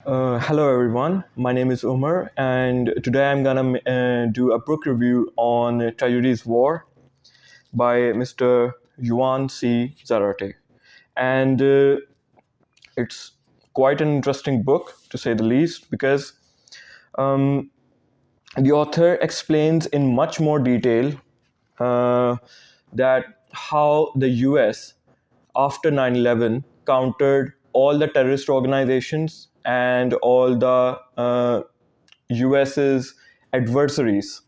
Hello everyone, my name is Umer, and today I'm gonna do a book review on Treasury's War by Mr. Juan C. Zarate. And it's quite an interesting book, to say the least, because um, the author explains in much more detail uh, that how the US after 9/11 countered all the terrorist organizations and all the US's adversaries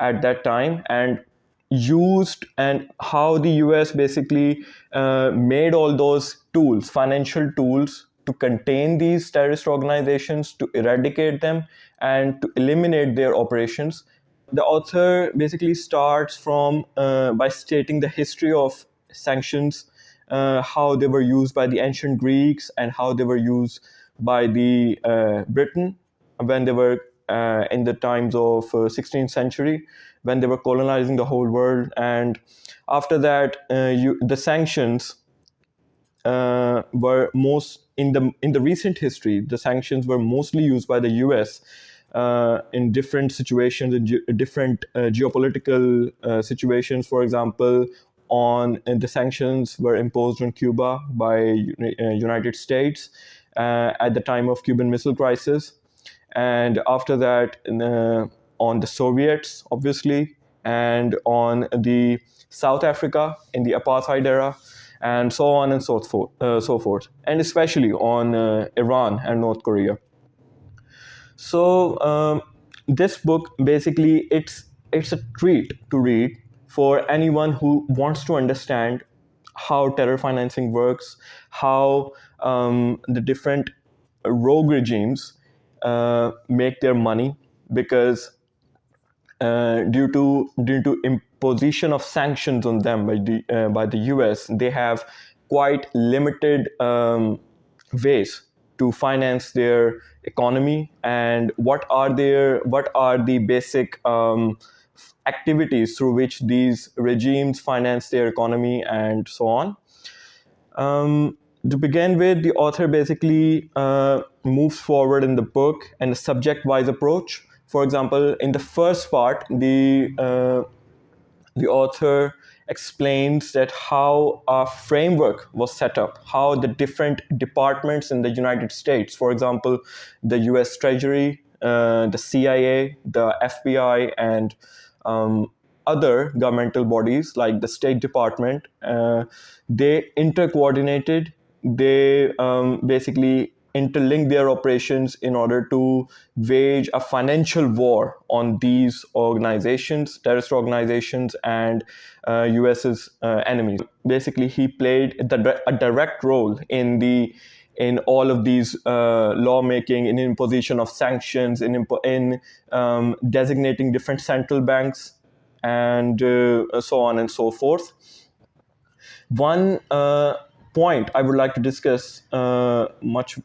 at that time, and used and how the US basically made all those tools, financial tools, to contain these terrorist organizations, to eradicate them, and to eliminate their operations. The author basically starts from by stating the history of sanctions, how they were used by the ancient Greeks and how they were used by the Britain when they were in the times of 16th century, when they were colonizing the whole world. And after that, the sanctions were most in the recent history. The sanctions were mostly used by the U.S. In different situations, in different geopolitical situations. For example, on the sanctions were imposed on Cuba by United States at the time of Cuban Missile Crisis, and after that on the Soviets, obviously, and on the South Africa in the apartheid era, and so on and so forth, and especially on Iran and North Korea. So this book basically it's a treat to read for anyone who wants to understand how terror financing works, how the different rogue regimes make their money, because due to imposition of sanctions on them by the US, they have quite limited ways to finance their economy, and what are the basic activities through which these regimes finance their economy, and so on. To begin with, the author basically moves forward in the book in a subject-wise approach. For example, in the first part, the author explains that how a framework was set up, how the different departments in the United States, for example, the US Treasury, the CIA, the FBI, and other governmental bodies like the State Department, they intercoordinated, they basically interlink their operations in order to wage a financial war on these organizations, terrorist organizations, and US's enemies. Basically, he played a direct role in all of these lawmaking, in imposition of sanctions, in designating different central banks, and so on and so forth. One point I would like to discuss much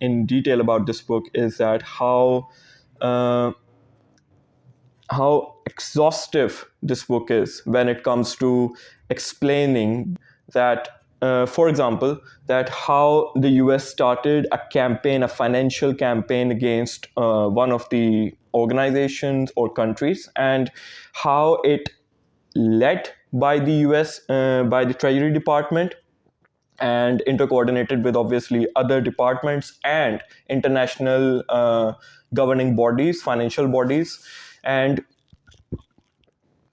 in detail about this book is that uh, how exhaustive this book is when it comes to explaining that, for example, that how the US started a campaign, a financial campaign against one of the organizations or countries, and how it led by the US, by the Treasury Department, and intercoordinated with obviously other departments and international governing bodies, financial bodies, and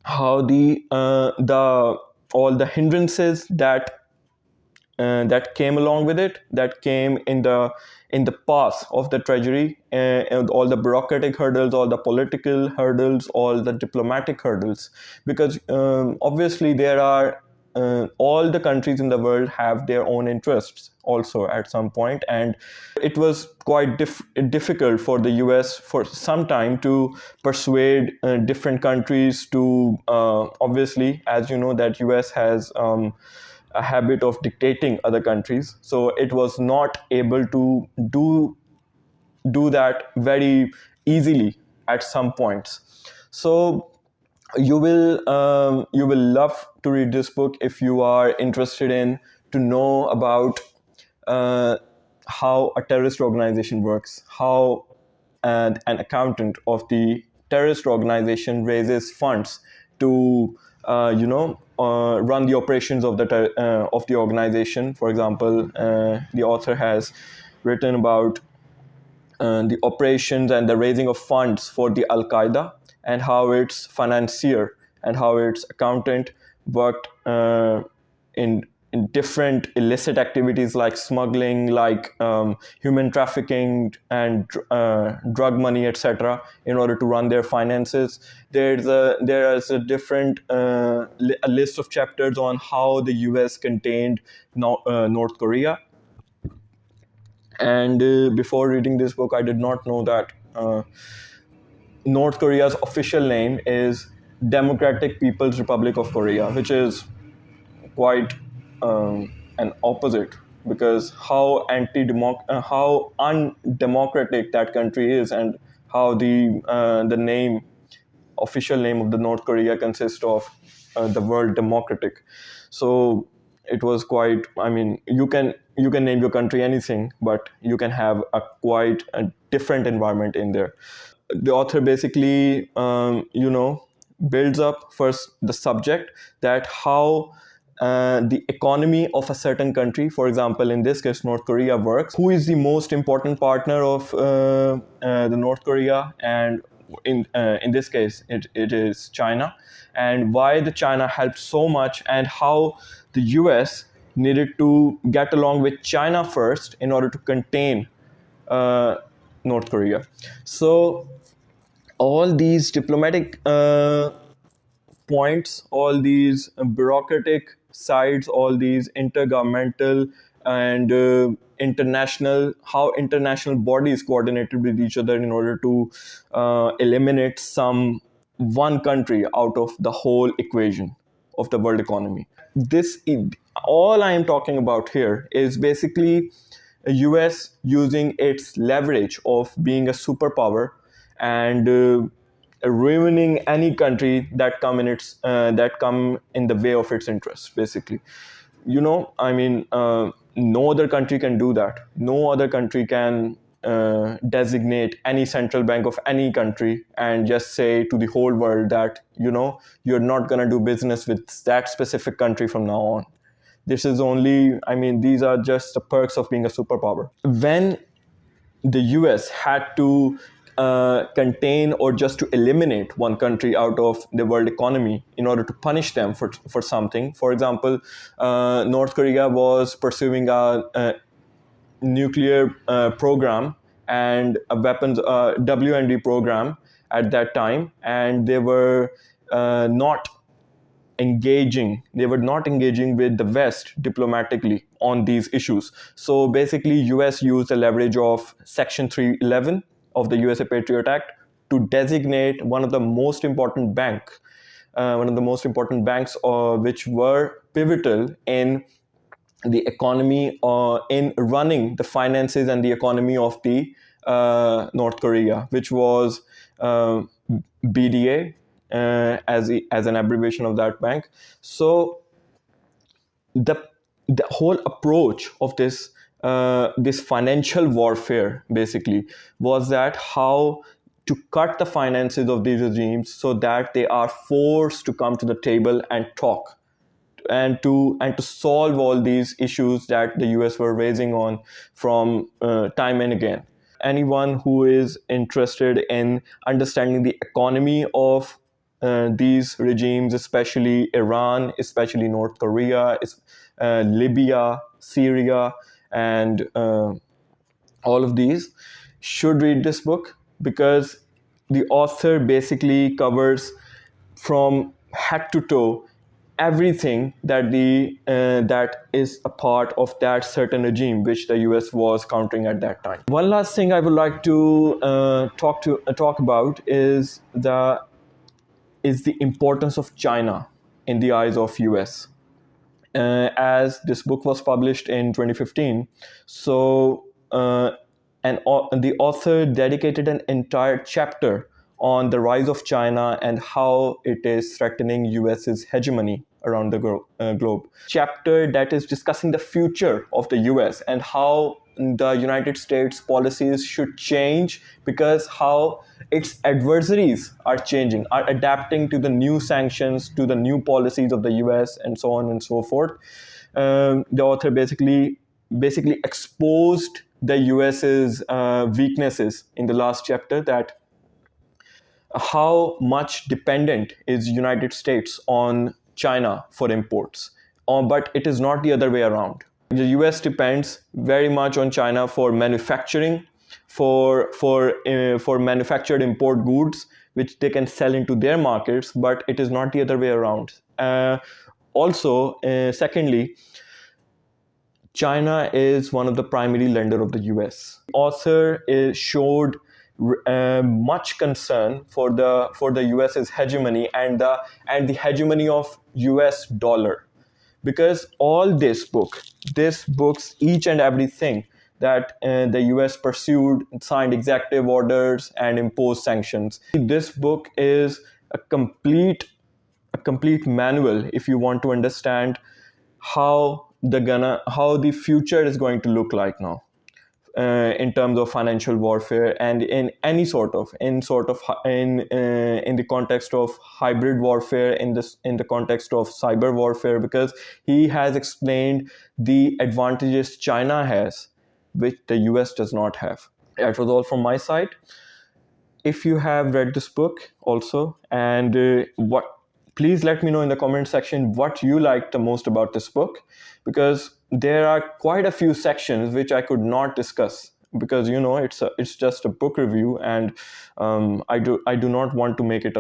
how the all the hindrances that came along with it, that came in the path of the treasury, and all the bureaucratic hurdles, all the political hurdles, all the diplomatic hurdles, because obviously there are all the countries in the world have their own interests also at some point, and it was quite difficult for the US for some time to persuade different countries to obviously, as you know, that US has a habit of dictating other countries, so it was not able to do that very easily at some points. So you will love to read this book if you are interested in to know about uh, how a terrorist organization works, how an accountant of the terrorist organization raises funds to run the operations of the organization. For example, the author has written about the operations and the raising of funds for the Al Qaeda, and how its financier and how its accountant worked in different illicit activities like smuggling, like human trafficking and drug money, etc., in order to run their finances. There is a different a list of chapters on how the U.S. contained North Korea. And before reading this book, I did not know that North Korea's official name is Democratic People's Republic of Korea, which is quite an opposite, because how undemocratic that country is, and how the name official name of the North Korea consists of the word democratic. So it was quite. I mean, you can name your country anything, but you can have quite a different environment in there. The author basically, builds up first the subject, that how the economy of a certain country, for example, in this case, North Korea, works. Who is the most important partner of the North Korea? And in this case, it is China. And why the China helped so much, and how the US needed to get along with China first in order to contain North Korea. So all these diplomatic points, all these bureaucratic sides, all these intergovernmental and how international bodies coordinated with each other in order to eliminate one country out of the whole equation of the world economy. All I am talking about here is basically a US using its leverage of being a superpower and ruining any country that come in the way of its interests. Basically, no other country can do that. No other country can designate any central bank of any country and just say to the whole world that you're not going to do business with that specific country from now on. This is only, these are just the perks of being a superpower. When the US had to contain or just to eliminate one country out of the world economy in order to punish them for something. For example, North Korea was pursuing a nuclear program and a weapons W&D program at that time, and they were not engaging with the West diplomatically on these issues. So basically, US used the leverage of Section 311 of the USA Patriot Act to designate one of the most important banks which were pivotal in the economy, in running the finances and the economy of the North Korea, which was BDA, as an abbreviation of that bank. So the whole approach of this financial warfare basically was that how to cut the finances of these regimes so that they are forced to come to the table and talk, and to solve all these issues that the US were raising on from time and again. Anyone who is interested in understanding the economy of these regimes, especially Iran, especially North Korea, Libya, Syria, and all of these, should read this book, because the author basically covers from head to toe everything that that is a part of that certain regime which the US was countering at that time. One last thing I would like to talk about is the importance of China in the eyes of US. As this book was published in 2015, so the author dedicated an entire chapter on the rise of China and how it is threatening US's hegemony around the globe. Chapter that is discussing the future of the US and how the United States policies should change because how its adversaries are changing, are adapting to the new sanctions, to the new policies of the US, and so on and so forth. The author basically exposed the US's weaknesses in the last chapter, that how much dependent is United States on China for imports, but it is not the other way around. The US depends very much on China for manufacturing, for manufactured import goods, which they can sell into their markets, but it is not the other way around. Secondly, China is one of the primary lender of the US. The author showed much concern for the US's hegemony and the hegemony of US dollar, because all this books each and everything that the US pursued, signed executive orders, and imposed sanctions. This book is a complete manual if you want to understand how the future is going to look like now, in terms of financial warfare, and in the context of hybrid warfare, in the context of cyber warfare, because he has explained the advantages China has, which the US does not have. That was all from my side. If you have read this book also, and please let me know in the comment section what you liked the most about this book, because there are quite a few sections which I could not discuss, because it's just a book review, and I do not want to make it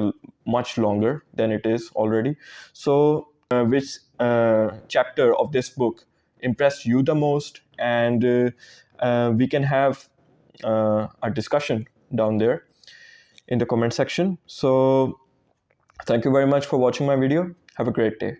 much longer than it is already. So which chapter of this book impressed you the most, and we can have a discussion down there in the comment section. So thank you very much for watching my video. Have a great day.